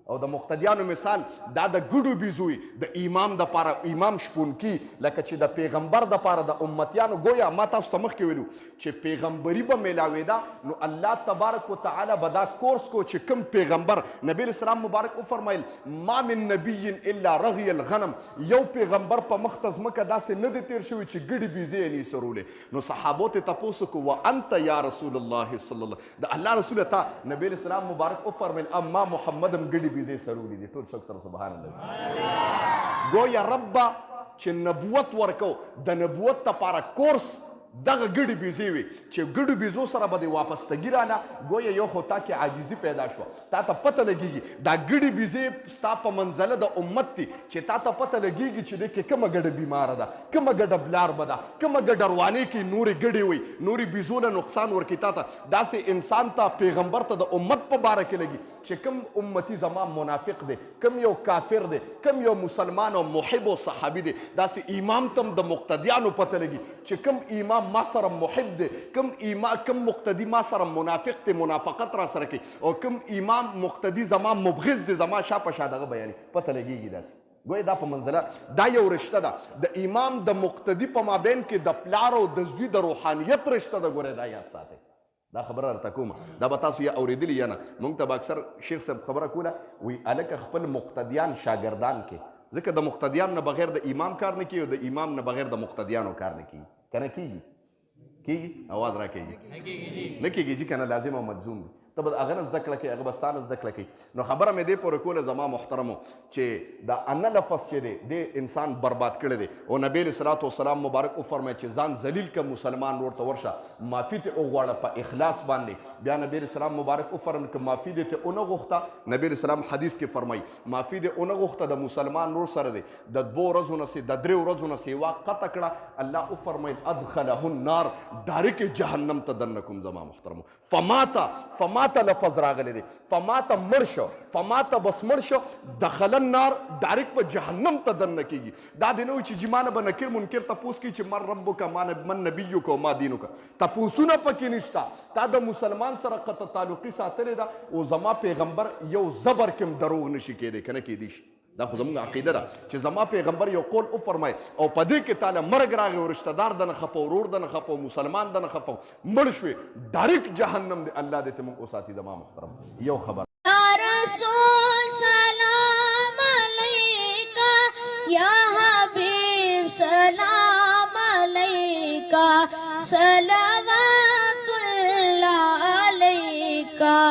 او د مقتدیانو مثال دا د ګډو بیزوي د امام د پاره امام شپونکي لکه چې د پیغمبر د پاره د امتیانو گویا ما تاسو ته مخکې ویلو چې پیغمبري به میلاوېده نو الله تبارک وتعالی به دا کورس کو چې کوم پیغمبر نبی اسلام مبارک وفرمایل ما من نبی الا رغی الغنم یو پیغمبر په مخ ته ځمکه داسې نه دی تیر شوی چې ګډې بیزې یې نه سرولې نو صحابو ته تپوس کو وانت یا رسول الله صلی الله د الله رسول ته نبی اسلام مبارک وفرمایل اما محمدم ګډې بیزې سرولې دي ټول څوک سره سبحان الله گویا رب چې نبوت ورکو د نبوت لپاره کورس دغه ګډې بیزې وي چې ګډو بیزو سره به د واپستګي رانه گویا یو خو تا کې عاجزي پیدا شوه تا ته پته لګېږي دا ګډې بیزې ستا په منزله د امت دي چې تا ته پته لګېږي چې دی کې کومه ګډه بیماره ده کومه ګډه بلار به ده کومه ګډه روانې کې نورې ګډې وي نورې بیزو له نقصان ورکړي تا ته داسې انسان ته پیغمبر ته د امت په باره کې لګي چې کوم امتي زما منافق دی کوم یو کافر دی کوم یو مسلمان او محب او صحابي دی داسې امام ته د مقتدیانو پته لګي چې کوم امام ما سره محب دی کم مقتدی ما سره منافق دی منافقت را سره کوي او کم امام مقتدی زما مبغض دی زما شا په شا دغه بیانې پته لګېږي داسې ګویا دا په منزله دا یو رشته ده د امام د مقتدي په مابین کې د پلار او د زوی د روحانیت رشته ده ګورئ دا یاد ساتئ دا خبره درته کومه دا به تاسو یا اورېدلي یا نه موږ ته به اکثر شیخ صاحب خبره کوله وی هلکه خپل مقتدیان شاګردان کې ځکه د مقتدیان نه بغیر د امام کار نه کیږي او د امام نه بغیر د مقتدیانو کار نه کیږي که نه کیږي کیږي اواز را کیږي نه کیږي چې کنه لازم او ملزوم دی ته به هغه نه زده کړه کوي هغه به ستا نه زده کړه کوي نو خبره مې دې پورې کوله زما محترمو چې دا ان لفظ چې دی د انسان برباد کړی دی او نبی علیه الصلاة والسلام مبارک وفرمایي چې ځان ذلیل که مسلمان ورته ورشه معافي ترې وغواړه په اخلاص باندې بیا نبی علیه السلام مبارک وفرمایي که معافي دې ترې ونه غوښته نبی علیه السلام حدیث کې فرمایي معافي دې ونه غوښته د مسلمان ورور سره دی د 2 ورځو نه سي د 3 ورځو نه سیوا قطع کړه الله وفرمایل ادخله النار ډایرکټ جهنم ته دنکم زما محترمو فماته لفظ راغلی دی فماته مړ شو فماته بس مړ شو دخل النار ډایرکټ په جهنم ته دننه کېږي دا دی نه وي چې جمانه به نکر منکر تپوس کوي چې من ربک من نبیک او ما دینک تپوسونه پکې نشته تا د مسلمان سره قطع تعلقي ساتلې ده او زما پیغمبر یو زبر کې هم دروغ نشي کېدی که نه کېدی شي دا خو زموږ عقیده ده چې زما پیغمبر یو قول وفرمایي او په دې کې تعالی مرګ راغی او رشته دار دنه خفه ورور دنه خفه مسلمان دنه خفه مړ شوې ډایرکټ جهنم دی الله دې ته موږ وساتي زما محترم یو خبر رسول سلام علیکا یا حبیب سلام علیکا سلام